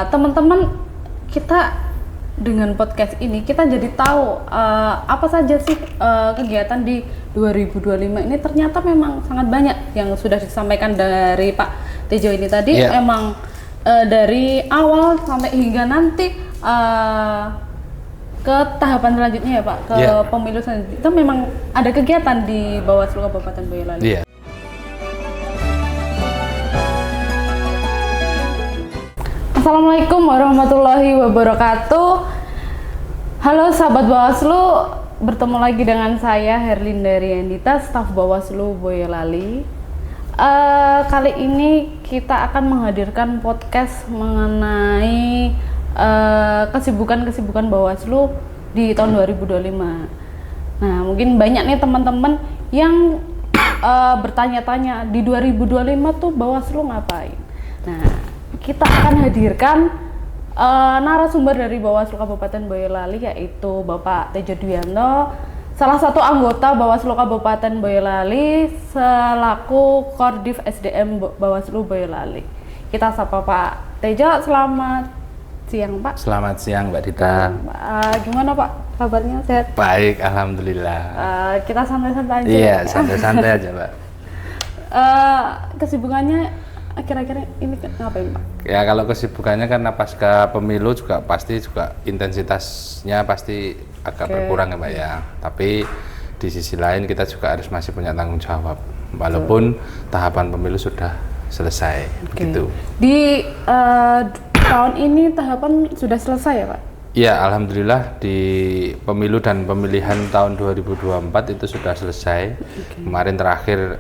Teman-teman, kita dengan podcast ini kita jadi tahu apa saja sih kegiatan di 2025 ini. Ternyata memang sangat banyak yang sudah disampaikan dari Pak Tejo ini tadi. Emang dari awal sampai hingga nanti ke tahapan selanjutnya ya Pak, ke pemilu selanjutnya itu memang ada kegiatan di Bawaslu Kabupaten Boyolali. Assalamualaikum warahmatullahi wabarakatuh. Halo sahabat Bawaslu, bertemu lagi dengan saya Herlinda Riandita, staf Bawaslu Boyolali. Kali ini kita akan menghadirkan podcast mengenai kesibukan Bawaslu di tahun 2025. Nah, mungkin banyak nih teman-teman yang bertanya-tanya di 2025 tuh Bawaslu ngapain. Nah, kita akan hadirkan narasumber dari Bawaslu Kabupaten Boyolali, yaitu Bapak Tejo Dwianto, salah satu anggota Bawaslu Kabupaten Boyolali selaku Kordif SDM Bawaslu Boyolali. Kita sapa Pak Tejo. Selamat siang Pak. Selamat siang Mbak Dita. Gimana Pak kabarnya, sehat? Baik, alhamdulillah. Kita santai-santai aja. Iya, santai-santai aja Mbak. Kesibukannya kira-kira ini ngapain Pak? Ya kalau kesibukannya karena pasca pemilu juga pasti juga intensitasnya pasti agak berkurang ya Mbak ya. Tapi di sisi lain kita juga harus masih punya tanggung jawab walaupun tahapan pemilu sudah selesai gitu. Di tahun ini tahapan sudah selesai ya Pak? Ya, alhamdulillah di pemilu dan pemilihan tahun 2024 itu sudah selesai. Kemarin terakhir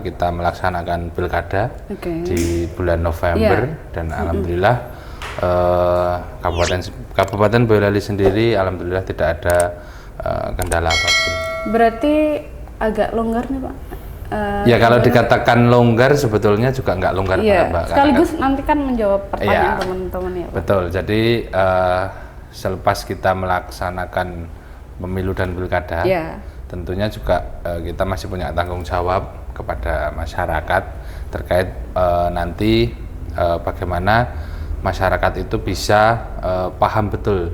kita melaksanakan pilkada di bulan November dan alhamdulillah Kabupaten Boyolali sendiri alhamdulillah tidak ada kendala apapun. Berarti agak longgar nih Pak? Ya kalau dikatakan longgar sebetulnya juga nggak longgar banget Mbak. Sekaligus nanti kan menjawab pertanyaan teman-teman ya Pak. Betul, jadi selepas kita melaksanakan pemilu dan pilkada, tentunya juga kita masih punya tanggung jawab kepada masyarakat terkait nanti bagaimana masyarakat itu bisa paham betul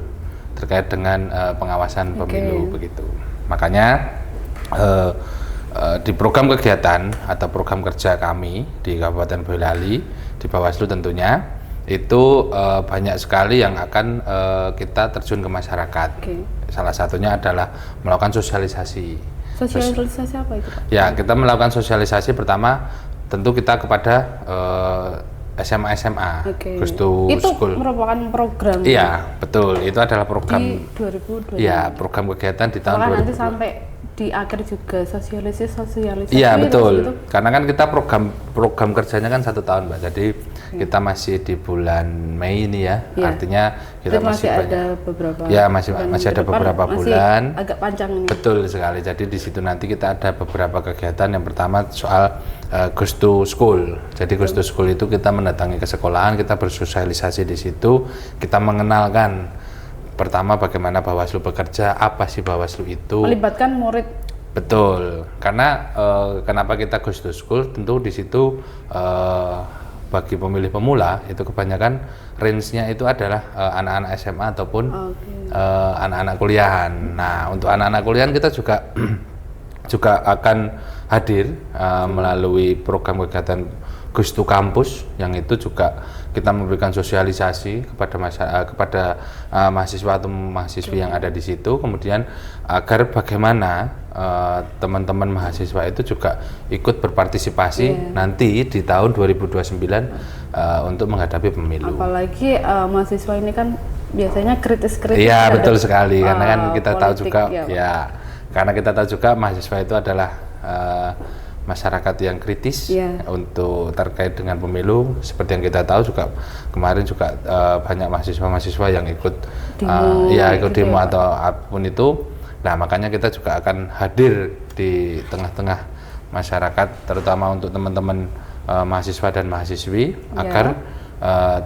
terkait dengan pengawasan pemilu begitu. Makanya di program kegiatan atau program kerja kami di Kabupaten Boyolali di Bawaslu tentunya itu banyak sekali yang akan kita terjun ke masyarakat. Salah satunya adalah melakukan sosialisasi. Sosialisasi apa itu Pak? Ya, kita melakukan sosialisasi pertama tentu kita kepada SMA Gustu Itu School. merupakan program. Iya, betul. Itu adalah program di 2020. Ya, program kegiatan di tahun 2020. Nanti sampai di akhir juga sosialisasi. Iya betul, gitu. Karena kan kita program kerjanya kan 1 tahun Mbak, jadi kita masih di bulan Mei ini ya, artinya kita masih ada beberapa. Ya masih ada beberapa bulan. Agak panjang ini. Betul sekali. Jadi di situ nanti kita ada beberapa kegiatan. Yang pertama soal Gustu School. Jadi Gustu School itu kita mendatangi ke sekolahan, kita bersosialisasi di situ, kita mengenalkan pertama bagaimana Bawaslu bekerja, apa sih Bawaslu itu. Melibatkan murid. Betul, karena kenapa kita Gustu School, tentu di situ bagi pemilih pemula itu kebanyakan range-nya itu adalah anak-anak SMA ataupun anak-anak kuliahan. Nah, untuk anak-anak kuliahan kita juga akan hadir melalui program kegiatan Gustu Kampus, yang itu juga kita memberikan sosialisasi kepada mahasiswa atau mahasiswi yang ada di situ, kemudian agar bagaimana teman-teman mahasiswa itu juga ikut berpartisipasi nanti di tahun 2029 untuk menghadapi pemilu. Apalagi mahasiswa ini kan biasanya kritis. Iya betul sekali, karena kan kita tahu juga karena kita tahu juga mahasiswa itu adalah masyarakat yang kritis untuk terkait dengan pemilu. Seperti yang kita tahu juga kemarin juga banyak mahasiswa yang ikut demo atau apapun itu. Nah makanya kita juga akan hadir di tengah-tengah masyarakat, terutama untuk teman-teman mahasiswa dan mahasiswi agar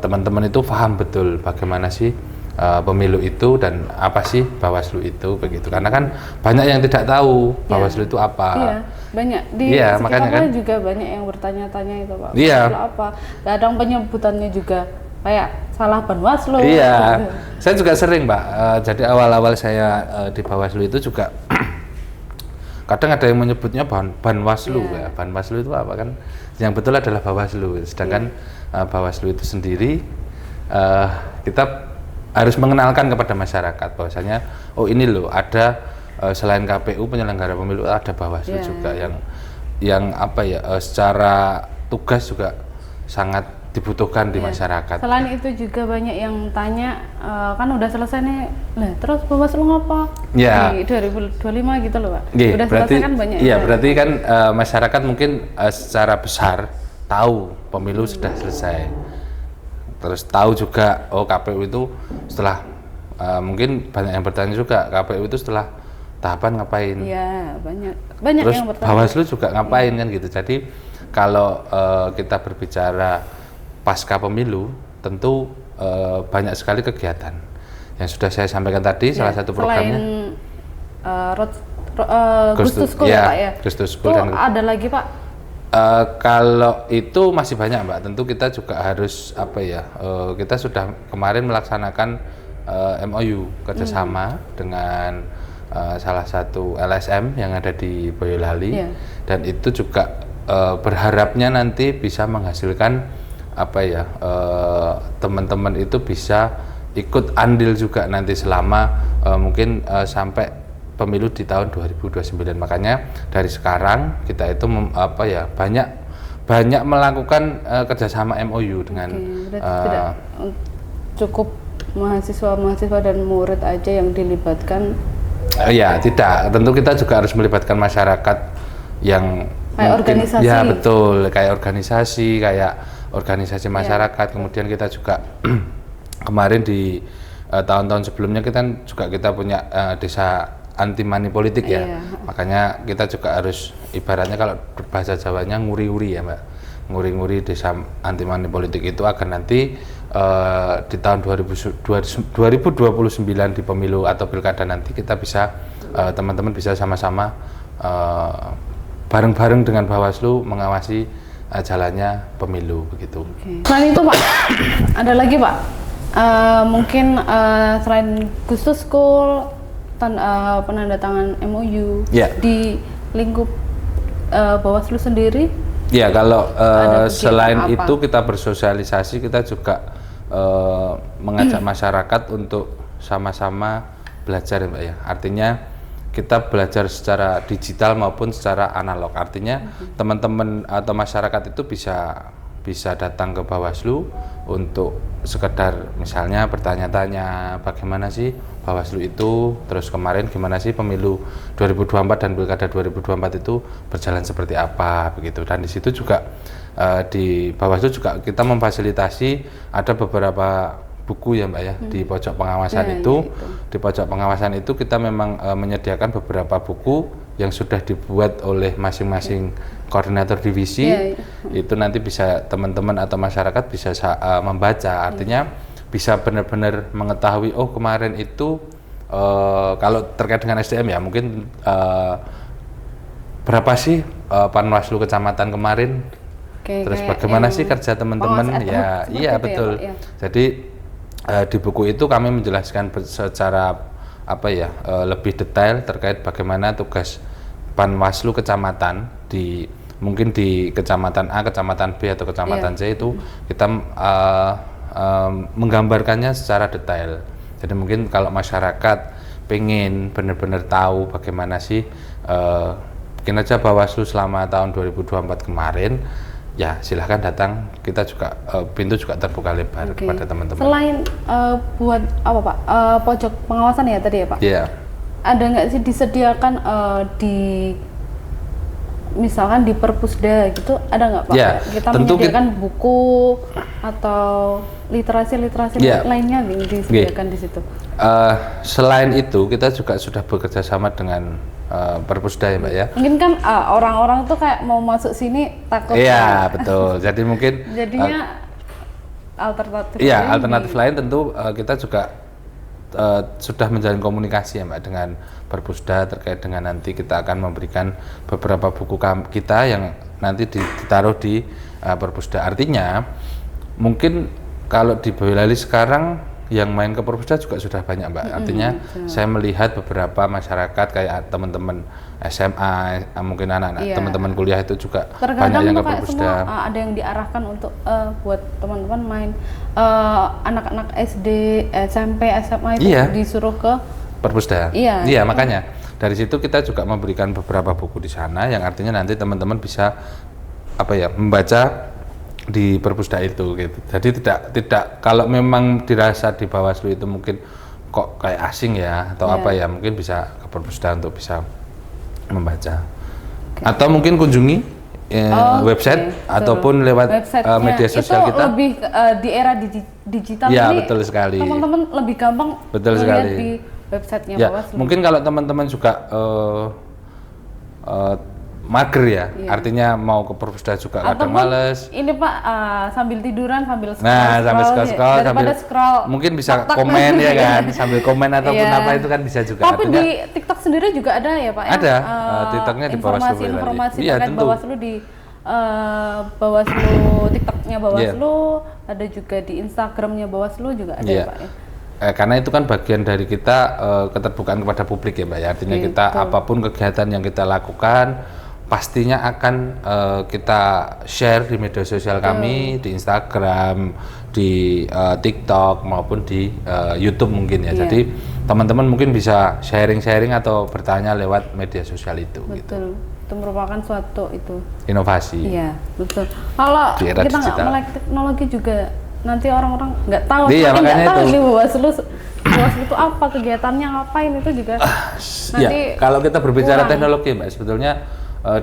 teman-teman itu paham betul bagaimana sih pemilu itu dan apa sih Bawaslu itu begitu. Karena kan banyak yang tidak tahu Bawaslu itu apa. Banyak di makanya kan juga banyak yang bertanya-tanya itu Pak. Iya. Apa? Kadang penyebutannya juga kayak salah Banwaslu. Iya, saya juga sering Mbak. Jadi awal-awal saya di Bawaslu itu juga kadang ada yang menyebutnya Banwaslu ya. Banwaslu itu apa kan? Yang betul adalah Bawaslu. Sedangkan Bawaslu itu sendiri kita harus mengenalkan kepada masyarakat bahwasanya oh ini loh ada selain KPU penyelenggara pemilu ada Bawaslu juga yang apa ya secara tugas juga sangat dibutuhkan di masyarakat. Selain itu juga banyak yang tanya kan udah selesai nih, lah terus Bawaslu ngapa? Di 2025 gitu loh Pak. Udah berarti, selesai kan banyak. Iya berarti kan masyarakat mungkin secara besar tahu pemilu sudah selesai. Terus tahu juga oh KPU itu setelah mungkin banyak yang bertanya juga KPU itu setelah tahapan ngapain? Iya banyak terus yang bertanya. Bawaslu juga ngapain kan gitu. Jadi kalau kita berbicara pasca pemilu tentu banyak sekali kegiatan yang sudah saya sampaikan tadi. Salah satu programnya Gus to School ya Pak ya. Gus to School dan ada lagi Pak. Kalau itu masih banyak Mbak. Tentu kita juga harus apa ya? Kita sudah kemarin melaksanakan MOU kerjasama dengan salah satu LSM yang ada di Boyolali dan itu juga berharapnya nanti bisa menghasilkan apa ya teman-teman itu bisa ikut andil juga nanti selama mungkin sampai pemilu di tahun 2029. Makanya dari sekarang kita itu apa ya banyak melakukan kerjasama MOU dengan tidak cukup mahasiswa dan murid aja yang dilibatkan. Ya tidak, tentu kita juga harus melibatkan masyarakat yang kayak organisasi. Ya betul, kayak organisasi masyarakat. Kemudian kita juga kemarin di tahun-tahun sebelumnya kita punya desa anti money politik ya. Makanya kita juga harus ibaratnya kalau berbahasa Jawanya nguri-nguri ya Mbak. Nguri-nguri desa anti money politik itu agar nanti di tahun 2029 di pemilu atau pilkada nanti kita bisa teman-teman bisa sama-sama bareng-bareng dengan Bawaslu mengawasi jalannya pemilu begitu. Selain itu Pak, ada lagi Pak, mungkin selain Gus to School, penandatangan MOU di lingkup Bawaslu sendiri. Ya kalau selain itu kita bersosialisasi, kita juga mengajak masyarakat untuk sama-sama belajar ya Mbak ya. Artinya kita belajar secara digital maupun secara analog. Artinya teman-teman atau masyarakat itu bisa datang ke Bawaslu untuk sekedar misalnya bertanya-tanya bagaimana sih Bawaslu itu, terus kemarin gimana sih pemilu 2024 dan pilkada 2024 itu berjalan seperti apa begitu. Dan di situ juga di Bawaslu juga kita memfasilitasi ada beberapa buku ya Mbak ya di pojok pengawasan itu. Di pojok pengawasan itu kita memang menyediakan beberapa buku yang sudah dibuat oleh masing-masing koordinator divisi. Itu nanti bisa teman-teman atau masyarakat bisa membaca. Artinya bisa benar-benar mengetahui oh kemarin itu kalau terkait dengan SDM ya mungkin berapa sih Panwaslu kecamatan kemarin. Terus bagaimana sih kerja teman-teman ya. Iya betul. Jadi di buku itu kami menjelaskan secara apa ya lebih detail terkait bagaimana tugas Panwaslu kecamatan mungkin di kecamatan A, kecamatan B atau kecamatan C itu kita menggambarkannya secara detail. Jadi mungkin kalau masyarakat pengen benar-benar tahu bagaimana sih kinerja Bawaslu selama tahun 2024 kemarin, ya silahkan datang, kita juga pintu juga terbuka lebar kepada teman-teman. Selain buat apa Pak, pojok pengawasan ya tadi ya Pak? Iya. Ada nggak sih disediakan di misalkan di Perpusda gitu, ada nggak Pak? Ya, kita menyediakan buku atau literasi lainnya yang disediakan di situ. Selain itu kita juga sudah bekerja sama dengan Perpusda ya Mbak ya. Mungkin kan orang-orang tuh kayak mau masuk sini takut. Iya betul. Jadi mungkin jadinya alternatif. Iya alternatif lain tentu kita juga sudah menjalin komunikasi ya Mbak dengan Perpusda terkait dengan nanti kita akan memberikan beberapa buku kita yang nanti ditaruh di Perpusda. Artinya mungkin kalau di Boyolali sekarang yang main ke Perpustakaan juga sudah banyak, Mbak. Artinya saya melihat beberapa masyarakat kayak teman-teman SMA, mungkin anak-anak teman-teman kuliah itu juga banyak yang ke Perpustakaan. Ada yang diarahkan untuk buat teman-teman main anak-anak SD, SMP, SMA itu disuruh ke Perpustakaan. Iya, makanya dari situ kita juga memberikan beberapa buku di sana yang artinya nanti teman-teman bisa membaca di perpustakaan itu gitu. Jadi tidak kalau memang dirasa di Bawaslu itu mungkin kok kayak asing ya atau mungkin bisa ke perpustakaan untuk bisa membaca. Atau mungkin kunjungi website ataupun lewat media sosial itu kita. Lebih di era digital ya, ini betul sekali. Teman-teman lebih gampang melihat di websitenya Bawaslu. Mungkin kalau teman-teman juga mager ya, artinya mau ke perpustakaan juga kadang males. Ini Pak sambil tiduran sambil scroll. Nah, sambil scroll sambil scroll. Mungkin bisa komen ya kan, sambil komen ataupun apa itu kan bisa juga. Tapi artinya, di TikTok sendiri juga ada ya Pak? Ada, TikToknya di Bawaslu. Informasi terkait Bawaslu di Bawaslu, TikToknya Bawaslu, ada juga di Instagramnya Bawaslu juga ada ya Pak ya? Karena itu kan bagian dari kita keterbukaan kepada publik ya Mbak ya, artinya kita apapun kegiatan yang kita lakukan pastinya akan kita share di media sosial kami, di Instagram, di TikTok maupun di YouTube mungkin ya. Jadi teman-teman mungkin bisa sharing-sharing atau bertanya lewat media sosial itu. Betul, itu merupakan suatu inovasi. Iya, betul. Kalau kita nggak melek teknologi juga nanti orang-orang nggak tahu. Iya, makanya tahu itu. Nih Bawaslu itu apa, kegiatannya ngapain itu juga. Nanti kalau kita berbicara teknologi Mbak, sebetulnya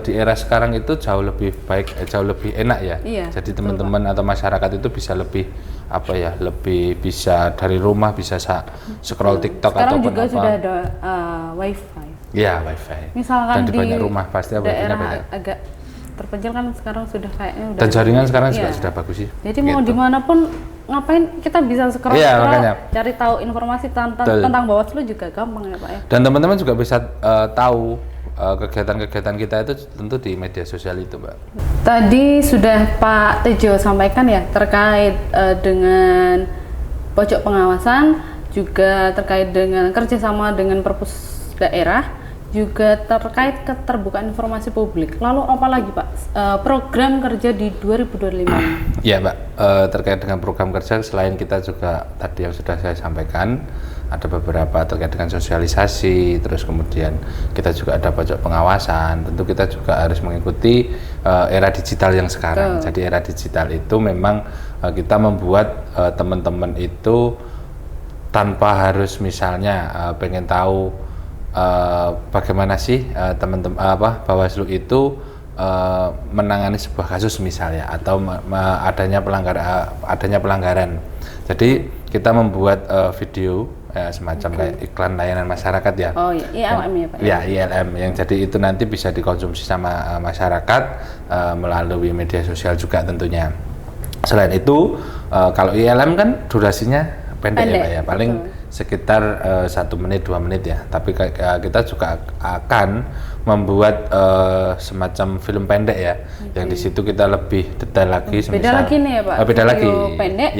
di era sekarang itu jauh lebih baik, jauh lebih enak ya. Jadi teman-teman atau masyarakat itu bisa lebih lebih bisa dari rumah bisa scroll TikTok sekarang ataupun juga sudah ada wifi. Iya, wifi. Misalkan dan di banyak rumah pasti daerah agak terpencil kan sekarang sudah kayaknya udah. Dan jaringan sekarang juga sudah bagus sih. Jadi mau dimanapun ngapain kita bisa scroll, cari tahu informasi tentang Bawaslu juga gampang ya Pak ya. Dan teman-teman juga bisa tahu kegiatan-kegiatan kita itu tentu di media sosial itu, Mbak. Tadi sudah Pak Tejo sampaikan ya terkait dengan pojok pengawasan, juga terkait dengan kerjasama dengan perpus daerah, juga terkait keterbukaan informasi publik. Lalu apa lagi Pak program kerja di 2025? Ya Mbak, terkait dengan program kerja selain kita juga tadi yang sudah saya sampaikan, ada beberapa terkait dengan sosialisasi, terus kemudian kita juga ada pojok pengawasan. Tentu kita juga harus mengikuti era digital yang sekarang. Jadi era digital itu memang kita membuat teman-teman itu tanpa harus misalnya pengen tahu bagaimana sih teman-teman Bawaslu itu menangani sebuah kasus misalnya atau adanya pelanggaran. Jadi kita membuat video semacam kayak iklan layanan masyarakat ya. Oh iya, ILM ya Pak. Ya, ILM yang jadi itu nanti bisa dikonsumsi sama masyarakat melalui media sosial juga tentunya. Selain itu kalau ILM kan durasinya pendek ya Pak ya, paling sekitar 1 menit 2 menit ya. Tapi kita juga akan membuat semacam film pendek ya, yang di situ kita lebih detail lagi. Beda lagi nih ya Pak. Beda lagi. Pendek,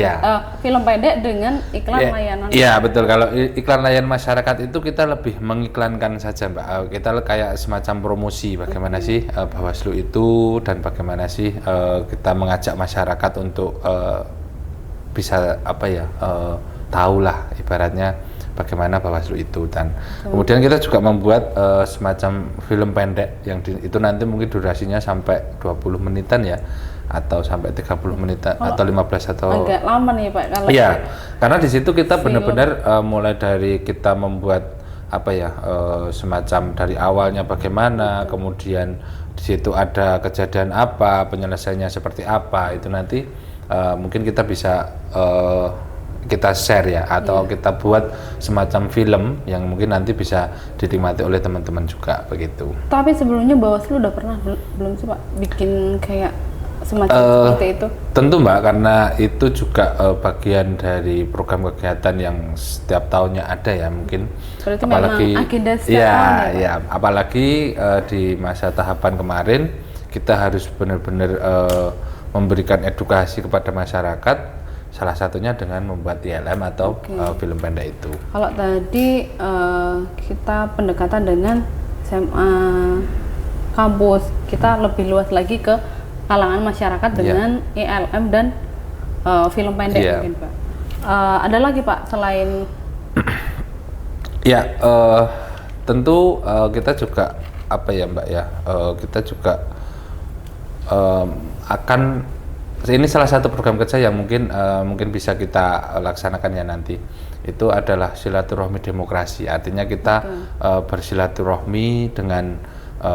film pendek dengan iklan layanan. Iya betul. Kalau iklan layanan masyarakat itu kita lebih mengiklankan saja Mbak. Kita kayak semacam promosi bagaimana sih Bawaslu itu dan bagaimana sih kita mengajak masyarakat untuk bisa tahulah ibaratnya bagaimana Bawaslu itu. Dan kemudian kita juga membuat semacam film pendek yang itu nanti mungkin durasinya sampai 20 menitan ya, atau sampai 30 menit atau 15 atau agak lama nih Pak kalau karena di situ kita benar-benar mulai dari kita membuat semacam dari awalnya bagaimana, kemudian di situ ada kejadian apa, penyelesaiannya seperti apa, itu nanti mungkin kita bisa kita share ya, atau kita buat semacam film yang mungkin nanti bisa dinikmati oleh teman-teman juga begitu. Tapi sebelumnya Bawaslu udah pernah belum sih Pak bikin kayak semacam seperti itu? Tentu Mbak, karena itu juga bagian dari program kegiatan yang setiap tahunnya ada ya mungkin. Berarti apalagi memang agenda setiap tahun ya, apalagi di masa tahapan kemarin kita harus benar-benar memberikan edukasi kepada masyarakat salah satunya dengan membuat ILM atau film pendek itu. Kalau tadi kita pendekatan dengan SMA kampus, kita lebih luas lagi ke kalangan masyarakat dengan ILM dan film pendek mungkin Pak. Ada lagi Pak selain ya tentu kita juga apa ya Mbak ya, kita juga akan, ini salah satu program kerja yang mungkin bisa kita laksanakan ya nanti. Itu adalah silaturahmi demokrasi. Artinya kita bersilaturahmi dengan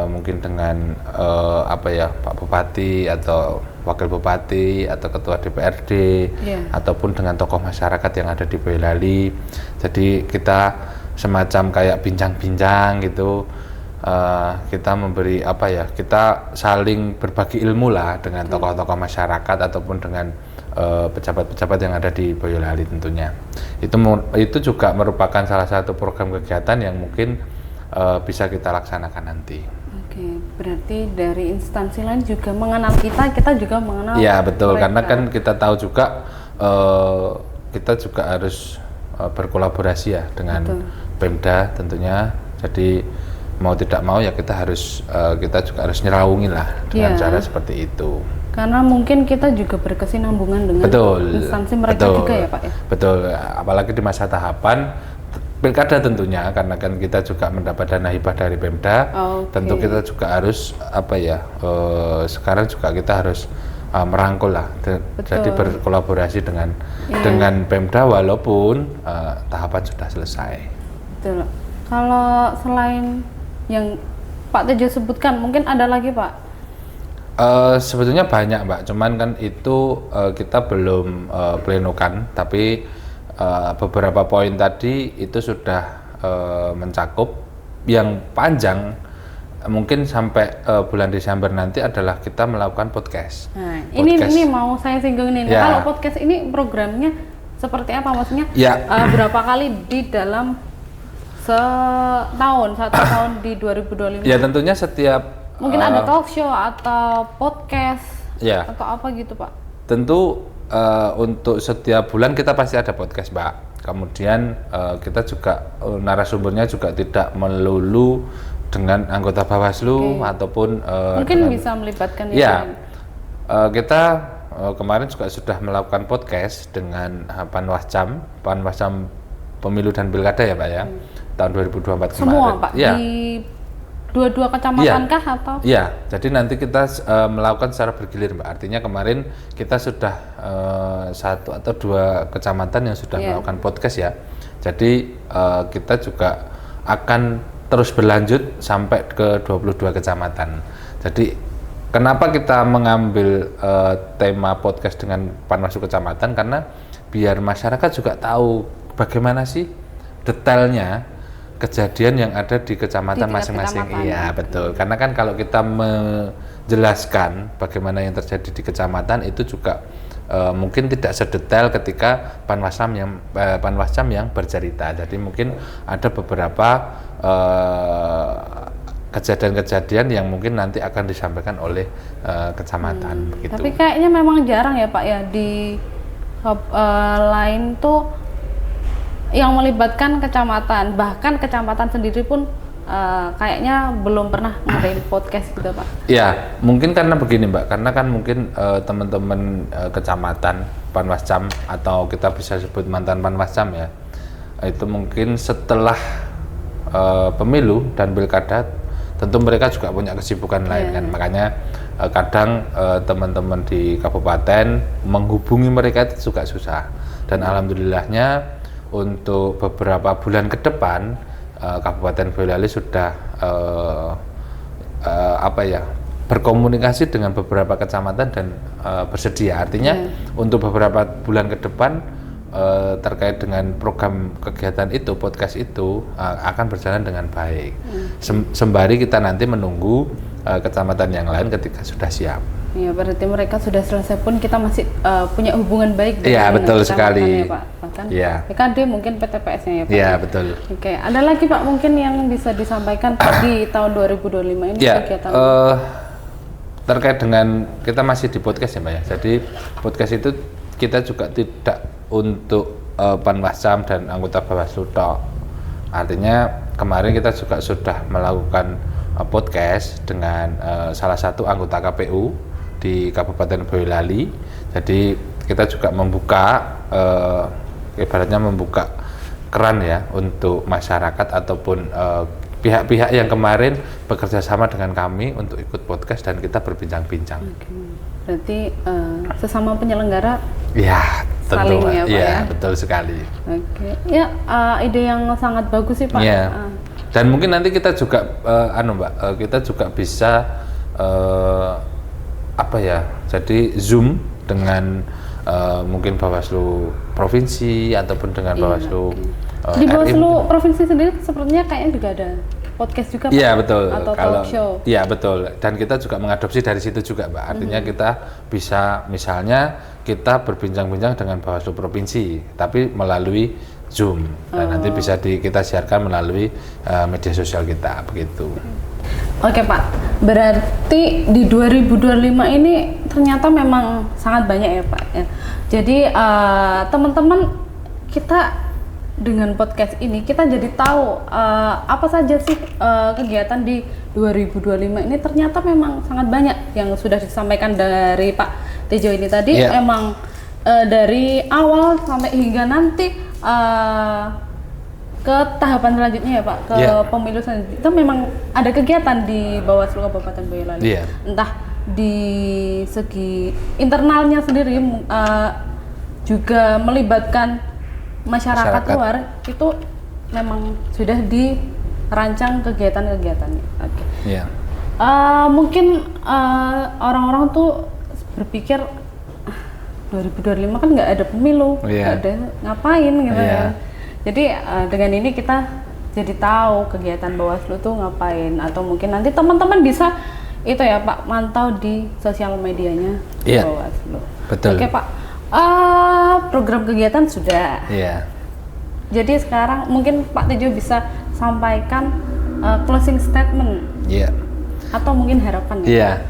mungkin dengan apa ya, Pak Bupati atau Wakil Bupati atau Ketua DPRD ataupun dengan tokoh masyarakat yang ada di Boyolali. Jadi kita semacam kayak bincang-bincang gitu. Kita memberi apa ya, kita saling berbagi ilmu lah dengan tokoh-tokoh masyarakat ataupun dengan pejabat-pejabat yang ada di Boyolali tentunya. Itu juga merupakan salah satu program kegiatan yang mungkin bisa kita laksanakan nanti. Oke, berarti dari instansi lain juga mengenal kita juga mengenal. Iya betul, mereka. karena kan kita tahu juga kita juga harus berkolaborasi ya dengan Pemda tentunya. Jadi mau tidak mau ya kita juga harus nyeraungin lah dengan cara seperti itu. Karena mungkin kita juga berkesinambungan dengan instansi mereka juga ya Pak ya. Betul, apalagi di masa tahapan pilkada tentunya, karena kan kita juga mendapat dana hibah dari Pemda. Tentu kita juga harus apa ya, sekarang juga kita harus merangkul lah, jadi berkolaborasi dengan Pemda walaupun tahapan sudah selesai. Betul. Kalau selain yang Pak Tejo sebutkan, mungkin ada lagi Pak? Sebetulnya banyak Mbak, cuman kan itu kita belum plenokan, tapi beberapa poin tadi itu sudah mencakup. Yang panjang mungkin sampai bulan Desember nanti adalah kita melakukan podcast. Nah, ini mau saya singgung nih. Kalau podcast ini programnya seperti apa? Maksudnya berapa kali di dalam satu tahun di 2025? Ya tentunya setiap mungkin ada talk show atau podcast atau apa gitu Pak? Tentu untuk setiap bulan kita pasti ada podcast Mbak. Kemudian kita juga narasumbernya juga tidak melulu dengan anggota Bawaslu ataupun mungkin bisa melibatkan kita kemarin juga sudah melakukan podcast dengan Panwascam Pemilu dan Pilkada ya Pak ya, tahun 2024 kemarin. Semua Pak di dua kecamatan kah atau? Iya, jadi nanti kita melakukan secara bergilir Mbak. Artinya kemarin kita sudah 1 atau 2 kecamatan yang sudah melakukan podcast ya. Jadi kita juga akan terus berlanjut sampai ke 22 kecamatan. Jadi kenapa kita mengambil tema podcast dengan Panwaslu kecamatan, karena biar masyarakat juga tahu bagaimana sih detailnya kejadian yang ada di kecamatan masing-masing. Iya betul, karena kan kalau kita menjelaskan bagaimana yang terjadi di kecamatan itu juga mungkin tidak sedetail ketika Panwascam yang bercerita. Jadi mungkin ada beberapa kejadian-kejadian yang mungkin nanti akan disampaikan oleh kecamatan begitu. Tapi kayaknya memang jarang ya Pak ya di lain tuh yang melibatkan kecamatan, bahkan kecamatan sendiri pun kayaknya belum pernah ngadain podcast gitu Pak. Ya, mungkin karena begini Mbak, karena kan mungkin teman-teman kecamatan Panwascam atau kita bisa sebut mantan Panwascam ya, itu mungkin setelah pemilu dan pilkada tentu mereka juga punya kesibukan lain kan, makanya kadang teman-teman di kabupaten menghubungi mereka itu juga susah, dan alhamdulillahnya untuk beberapa bulan ke depan Kabupaten Boyolali sudah berkomunikasi dengan beberapa kecamatan dan bersedia. Artinya untuk beberapa bulan ke depan terkait dengan program kegiatan itu, podcast itu akan berjalan dengan baik. Sembari kita nanti menunggu kecamatan yang lain ketika sudah siap. Ya, berarti mereka sudah selesai pun kita masih punya hubungan baik dengan ya, betul sekali. Ya, Pak. Bahkan ya. PKD mungkin PTPS-nya ya Pak. Iya, betul. Oke, ada lagi Pak mungkin yang bisa disampaikan di tahun 2025 ini kegiatan? Terkait dengan kita masih di podcast ya Mbak ya. Jadi podcast itu kita juga tidak untuk Panwascam dan anggota Bawaslu tok. Artinya kemarin kita juga sudah melakukan podcast dengan salah satu anggota KPU di Kabupaten Boyolali. Jadi kita juga membuka ibaratnya membuka keran ya untuk masyarakat ataupun pihak-pihak yang kemarin bekerja sama dengan kami untuk ikut podcast dan kita berbincang-bincang. Berarti sesama penyelenggara ya tentu saling ya Pak ya? Betul sekali. Oke. Ya ide yang sangat bagus sih Pak. Ya. Dan mungkin nanti kita juga Mbak, kita juga bisa jadi Zoom dengan mungkin Bawaslu provinsi ataupun dengan Bawaslu di Bawaslu provinsi sendiri sepertinya kayaknya juga ada podcast juga Pak? Iya betul. Atau talk show? Iya betul. Dan kita juga mengadopsi dari situ juga Mbak. Artinya kita bisa misalnya kita berbincang-bincang dengan Bawaslu provinsi, tapi melalui Zoom. Dan nanti bisa kita siarkan melalui media sosial kita begitu. Oke Pak, berarti di 2025 ini ternyata memang sangat banyak ya Pak ya. Jadi teman-teman kita dengan podcast ini kita jadi tahu apa saja sih kegiatan di 2025 ini ternyata memang sangat banyak yang sudah disampaikan dari Pak Tejo ini tadi. Emang dari awal sampai hingga nanti ke tahapan selanjutnya ya Pak, ke pemilu selanjutnya itu memang ada kegiatan di Bawaslu Kabupaten Boyolali. Entah di segi internalnya sendiri juga melibatkan masyarakat luar, itu memang sudah dirancang kegiatan-kegiatannya. Mungkin orang-orang tuh berpikir 2025 kan nggak ada pemilu, nggak ada ngapain gitu ya. Jadi dengan ini kita jadi tahu kegiatan Bawaslu tuh ngapain, atau mungkin nanti teman-teman bisa itu ya Pak mantau di sosial medianya Bawaslu. Betul. Oke Pak, program kegiatan sudah. Jadi sekarang mungkin Pak Tejo bisa sampaikan closing statement. Atau mungkin harapan ya.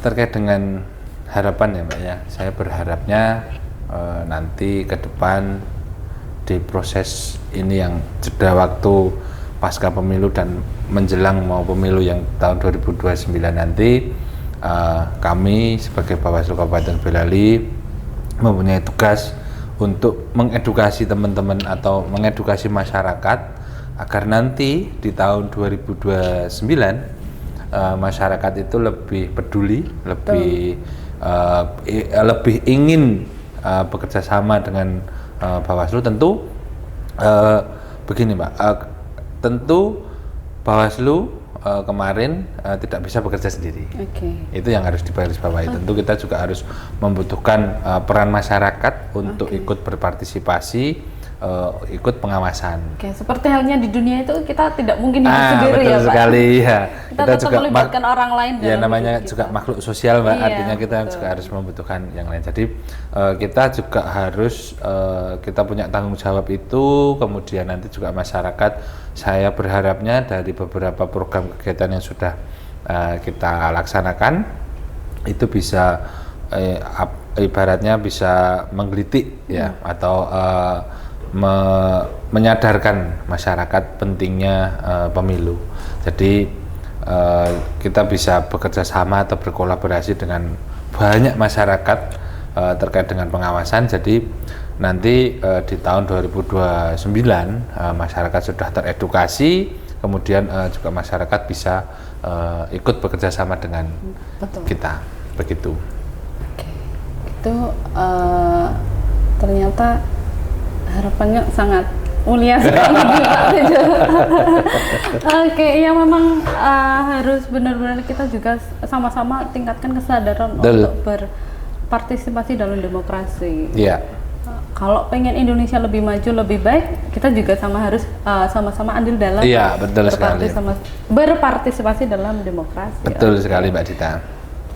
Terkait dengan harapan ya Mbak ya, saya berharapnya nanti ke depan di proses ini yang jeda waktu pasca pemilu dan menjelang mau pemilu yang tahun 2029 nanti, kami sebagai Bawaslu Kabupaten Boyolali mempunyai tugas untuk mengedukasi teman-teman atau mengedukasi masyarakat agar nanti di tahun 2029 masyarakat itu lebih peduli, lebih ingin bekerja sama dengan Bawaslu. Tentu begini Mbak, tentu Bawaslu kemarin tidak bisa bekerja sendiri. Itu yang harus digarisbawahi. Tentu kita juga harus membutuhkan peran masyarakat untuk ikut berpartisipasi, ikut pengawasan. Seperti halnya di dunia itu kita tidak mungkin hidup sendiri betul ya Pak. Sekali, ya. Kita juga melibatkan orang lain. Ya namanya juga makhluk sosial Mbak. Artinya kita juga harus membutuhkan yang lain. Jadi kita juga harus kita punya tanggung jawab itu. Kemudian nanti juga masyarakat, saya berharapnya dari beberapa program kegiatan yang sudah kita laksanakan itu bisa ibaratnya bisa menggelitik ya, atau menyadarkan masyarakat pentingnya pemilu. Jadi kita bisa bekerja sama atau berkolaborasi dengan banyak masyarakat terkait dengan pengawasan. Jadi nanti di tahun 2029 masyarakat sudah teredukasi, kemudian juga masyarakat bisa ikut bekerja sama dengan kita, begitu. Itu ternyata harapannya sangat mulia sekali Pak Tejo. Ya memang harus benar-benar kita juga sama-sama tingkatkan kesadaran untuk berpartisipasi dalam demokrasi. Kalau pengen Indonesia lebih maju, lebih baik, kita juga harus sama-sama andil dalam berpartisipasi dalam demokrasi. Betul sekali Mbak Dita.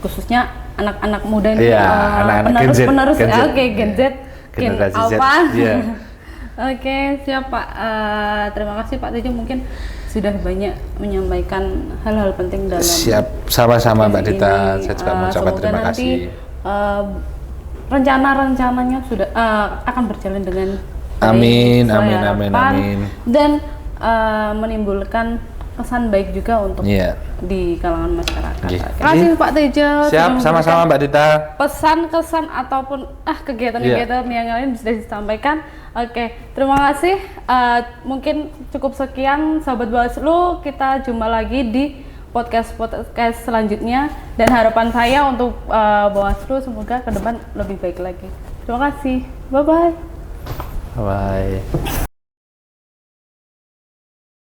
Khususnya anak-anak muda ini, penerus Gen Z, generasi Z. Oke, siap Pak. Terima kasih Pak Tejo, mungkin sudah banyak menyampaikan hal-hal penting dalam. Siap, sama-sama Mbak Dita. Saya juga mengucapkan terima kasih. rencana-rencananya sudah akan berjalan dengan baik Amin, sesuai amin, amin, harapan, amin. dan menimbulkan kesan baik juga untuk Iya. di kalangan masyarakat. Oke. Terima kasih Pak Tejo. Siap, sudah memberikan sama-sama Mbak Dita. pesan, kesan ataupun kegiatan-kegiatan yang lain bisa disampaikan. Oke, terima kasih. Mungkin cukup sekian Sahabat Bawaslu, kita jumpa lagi di podcast selanjutnya, dan harapan saya untuk Bawaslu semoga ke depan lebih baik lagi. Terima kasih. Bye bye. Bye.